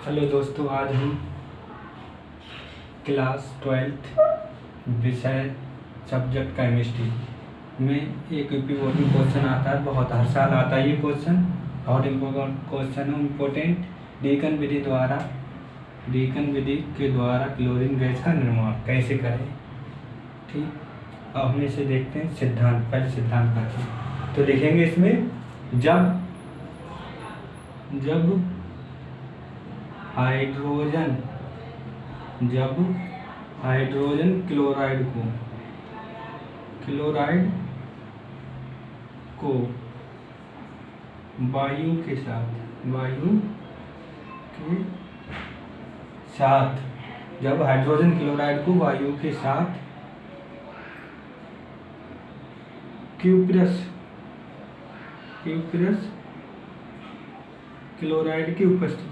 Hello दोस्तों, आज हम क्लास 12th विषय सब्जेक्ट केमिस्ट्री में एक इम्पोर्टेंट क्वेश्चन आता है। बहुत हर साल आता है ये क्वेश्चन। बहुत इम्पोर्टेंट क्वेश्चन है। इम्पोर्टेंट डीकन विधि के द्वारा क्लोरीन गैस का निर्माण कैसे करें। ठीक, अब हम इसे देखते हैं। सिद्धांत, पहले सिद्धांत करते हैं। तो लिखेंगे इसमें जब हाइड्रोजन क्लोराइड को वायु के साथ जब हाइड्रोजन क्लोराइड को वायु के साथ क्यूप्रस क्लोराइड की उपस्थिति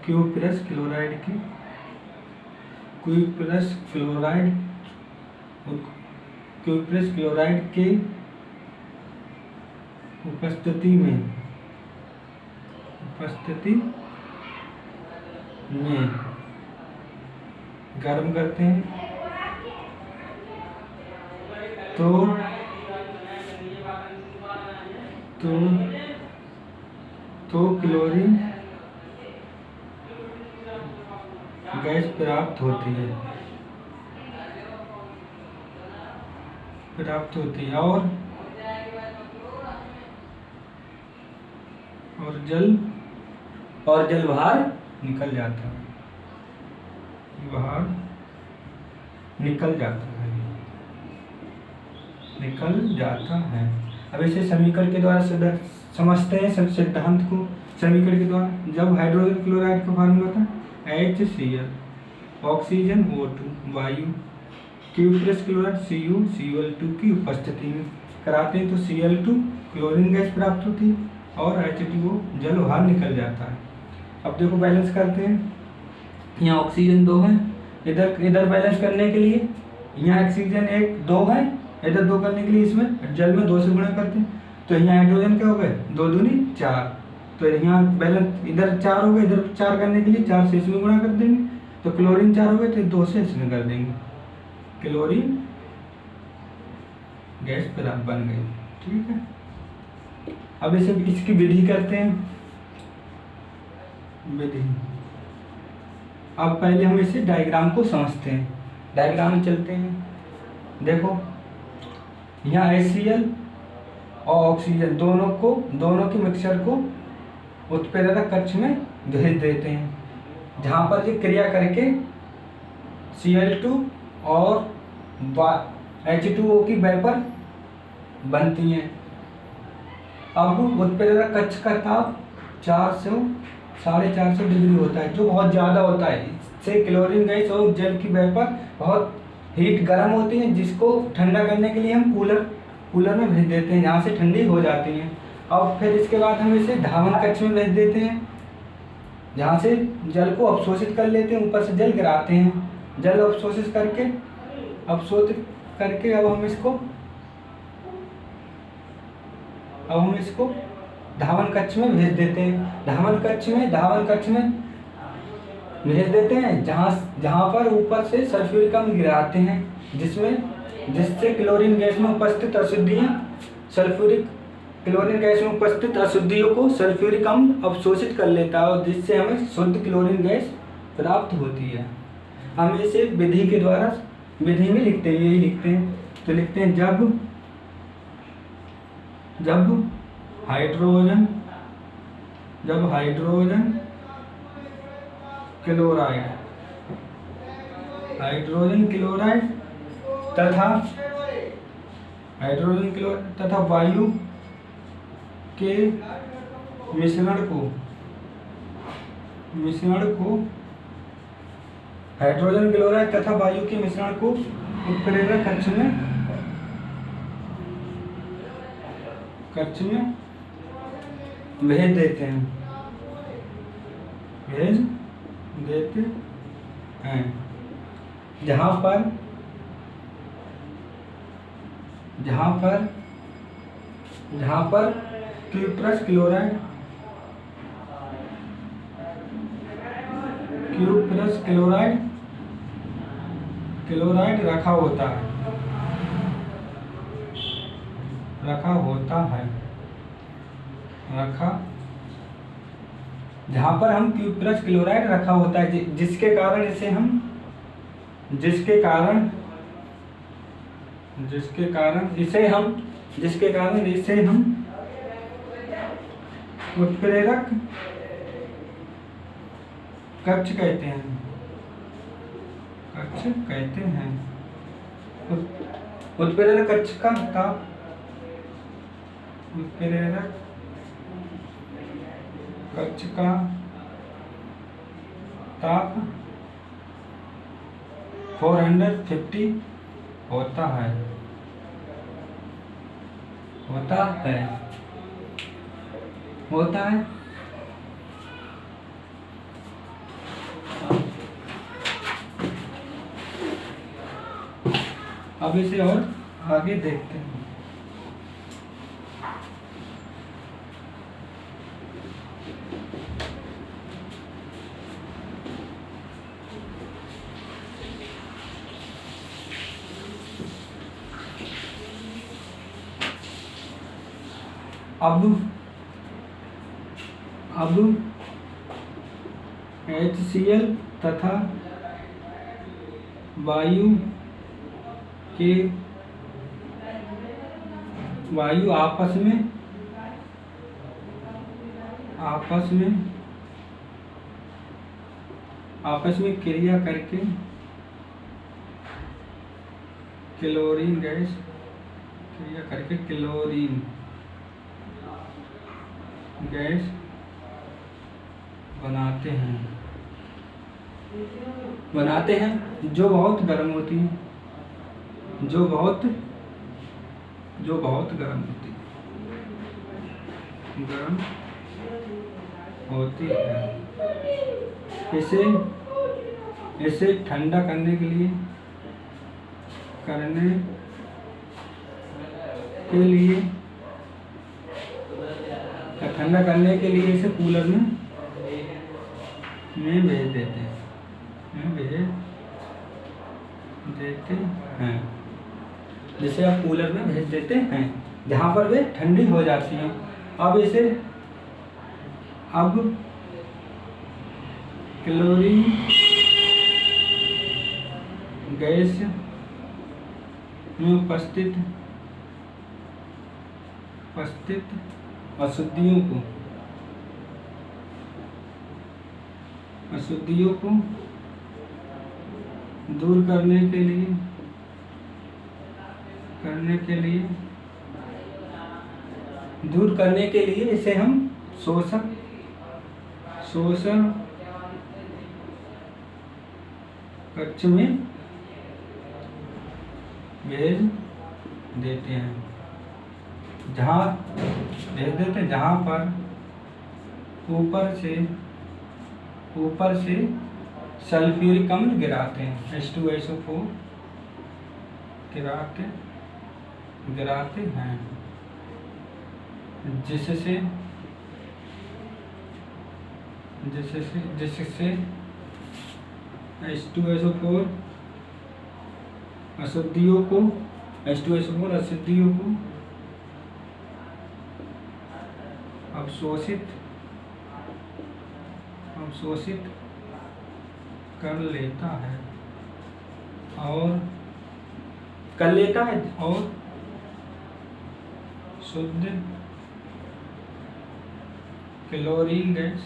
क्यूप्रस क्लोराइड के उपस्थिति में गर्म करते हैं तो क्लोरीन गैस प्राप्त होती है और जल बाहर निकल जाता है। अब इसे समीकरण के द्वारा समझते हैं। सिद्धांत को समीकरण के द्वारा, जब हाइड्रोजन क्लोराइड का फॉर्मूला था HCl, ऑक्सीजन O2, वायु, क्यूप्रस क्लोराइड CuCl2 की उपस्थिति में कराते हैं तो Cl2 क्लोरीन गैस प्राप्त होती है और H2O जल बाहर निकल जाता है। अब देखो, बैलेंस करते हैं। यहाँ ऑक्सीजन 2 है, इधर बैलेंस करने के लिए यहाँ ऑक्सीजन 2 है, इधर 2 करने के लिए इसमें जल में 2 से गुणा करते हैं तो यहाँ हाइड्रोजन क्या हो गए 2 दूनी 4। तो यहाँ बैलेंस इधर 4 हो गए, इधर 4 करने के लिए 4 से इसमें गुणा कर देंगे तो क्लोरीन 4 हो गए तो 2 से इसमें कर देंगे, क्लोरीन गैस प्राप्त बन गई। ठीक है, अब इसकी विधि करते हैं। अब पहले हम इसे डायग्राम को समझते हैं। डायग्राम में चलते हैं। देखो, यहाँ HCl और ऑक्सीजन दोनों के मिक्सचर को उत्प्रेरक कक्ष में भेज देते हैं, जहाँ पर ये क्रिया करके Cl2 और H2O की वेपर बनती हैं। अब उत्प्रेरक कक्ष का ताप 400-450 डिग्री होता है, जो बहुत ज़्यादा होता है। इससे क्लोरीन गैस और जल की वेपर बहुत हीट गर्म होती है, जिसको ठंडा करने के लिए हम कूलर में भेज देते हैं, जहाँ से ठंडी हो जाती हैं। और फिर इसके बाद हम इसे धावन कक्ष में भेज देते हैं, जहाँ से जल को अवशोषित कर लेते हैं, ऊपर से जल गिराते हैं। जल अवशोषित करके अब हम इसको धावन कक्ष में भेज देते हैं। धावन कक्ष में भेज देते हैं, जहाँ पर ऊपर से सल्फ्यूरिक अम्ल गिराते हैं, जिससे क्लोरीन गैस में उपस्थित अशुद्धियों को सल्फ्यूरिक अम्ल अवशोषित कर लेता है और जिससे हमें शुद्ध क्लोरीन गैस प्राप्त होती है। हम इसे विधि में लिखते हैं, यही लिखते हैं। तो लिखते हैं जब हाइड्रोजन क्लोराइड तथा वायु के मिश्रण को हाइड्रोजन क्लोराइड तथा वायु के मिश्रण को उत्प्रेरक कक्ष में भेज देते हैं, जहाँ क्यूप्रस क्लोराइड क्यूप्रस क्लोराइड रखा होता है, जहाँ पर हम क्यूप्रस क्लोराइड रखा होता है, जिसके कारण इसे हम उत्प्रेरक कक्ष कहते हैं। उत्प्रेरक कक्ष का ताप, उत्प्रेरक कक्ष का ताप 450 होता है। अब इसे और आगे देखते हैं। अब HCl तथा वायु आपस में क्रिया करके क्लोरीन गैस बनाते हैं, जो बहुत गर्म होती है, गर्म होती है। इसे ठंडा करने के लिए इसे कूलर में भेज देते हैं, जिसे आप कूलर में भेज देते हैं, जहाँ पर वे ठंडी हो जाती हैं। अब क्लोरीन गैस में उपस्थित अशुद्धियों को दूर करने के लिए इसे हम शोषण कक्ष में भेज देते हैं, जहाँ पर ऊपर से सल्फ्यूरिक अम्ल गिराते हैं, H2SO4 गिराते हैं, जिससे H2SO4 अशुद्धियों को अवशोषित कर लेता है और शुद्ध क्लोरीन गैस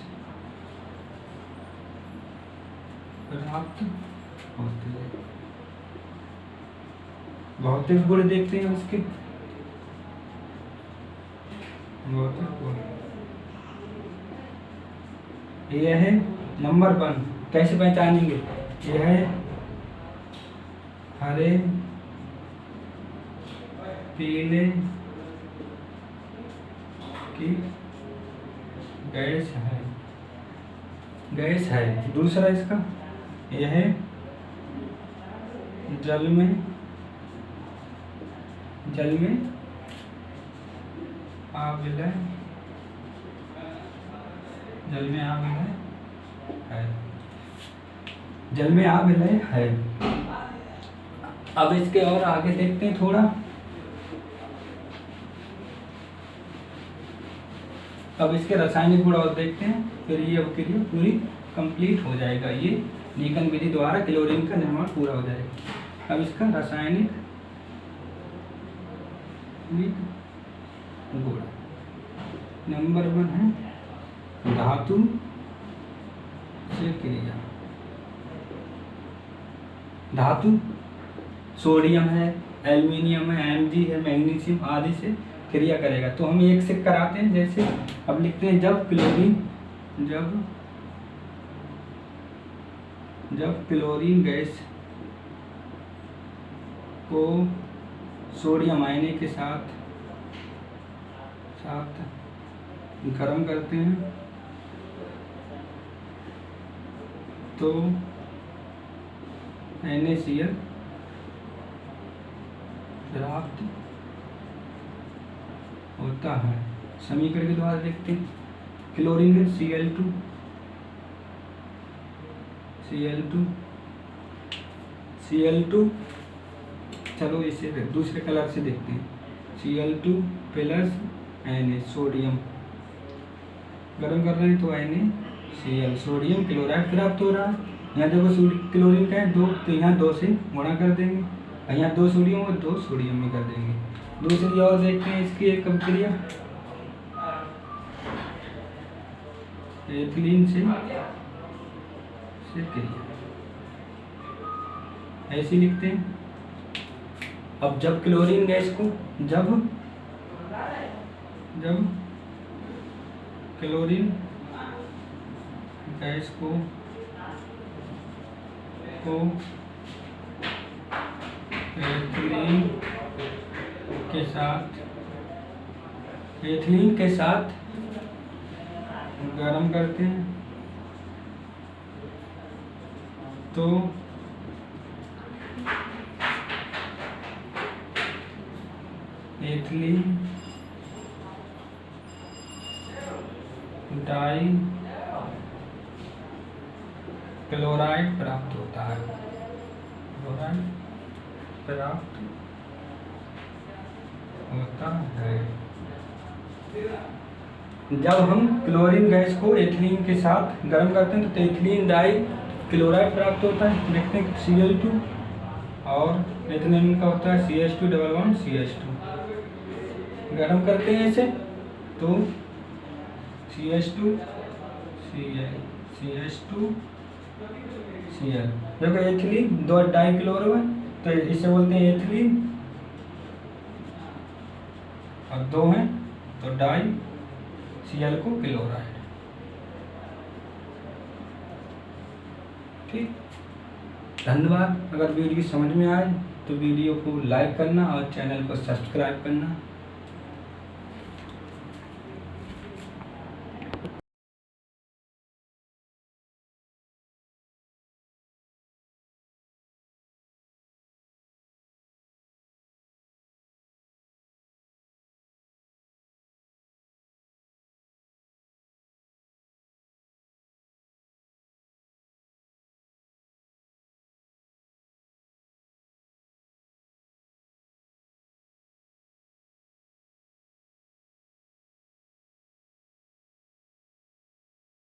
प्राप्त होती है। भौतिक गुण देखते हैं उसके। भौतिक गुण यह है नंबर 1। कैसे पहचानेंगे? यह है हरे पीले की गैस है। दूसरा इसका यह है जल में आविलय है। जल में आ विलय है। अब इसके और आगे देखते हैं थोड़ा। अब इसके रासायनिक गुण और देखते हैं, फिर ये अभिक्रिया पूरी कंप्लीट हो जाएगा। ये लीकन विधि द्वारा क्लोरीन का निर्माण पूरा हो जाएगा। अब इसका रासायनिक गुण नंबर 1 है धातु से क्रिया। धातु सोडियम है, एल्युमिनियम है, Mg है, मैग्नीशियम आदि से क्रिया करेगा। तो हम एक से कराते हैं। जैसे अब लिखते हैं जब क्लोरीन गैस को सोडियम आयन के साथ गर्म करते हैं तो NaCl प्राप्त होता है। समीकरण के द्वारा देखते हैं। क्लोरीन है Cl2 चलो इसे दूसरे कलर से देखते हैं। Cl2 प्लस Na सोडियम गर्म कर रहे हैं तो NaCl सोडियम क्लोराइड प्राप्त हो रहा है। यहाँ देखो क्लोरीन का है 2, तो यहाँ 2 से गुणा कर देंगे, यहाँ 2 सोडियम और 2 सोडियम में कर देंगे। दूसरी और देखते हैं इसकी एक अभिक्रिया एथिलीन से क्रिया ऐसी लिखते हैं। अब जब क्लोरीन गैस को जब क्लोरीन गैस को एथिलीन के साथ गर्म करते हैं तो एथिलीन डाई क्लोराइड प्राप्त होता है। क्लोराइड प्राप्त होता है। जब हम क्लोरीन गैस को एथिलीन के साथ गर्म करते हैं तो एथिलीन डाई क्लोराइड प्राप्त होता है। देखते हैं Cl2 और एथिलीन का होता है CH2 गर्म करते हैं इसे तो CH2 Cl देखो एथिलीन 2 डाई क्लोरो है तो इसे बोलते हैं एथिलीन और 2 हैं तो डाई Cl को क्लोराइड। ठीक, धन्यवाद। अगर वीडियो समझ में आए तो वीडियो को लाइक करना और चैनल को सब्सक्राइब करना।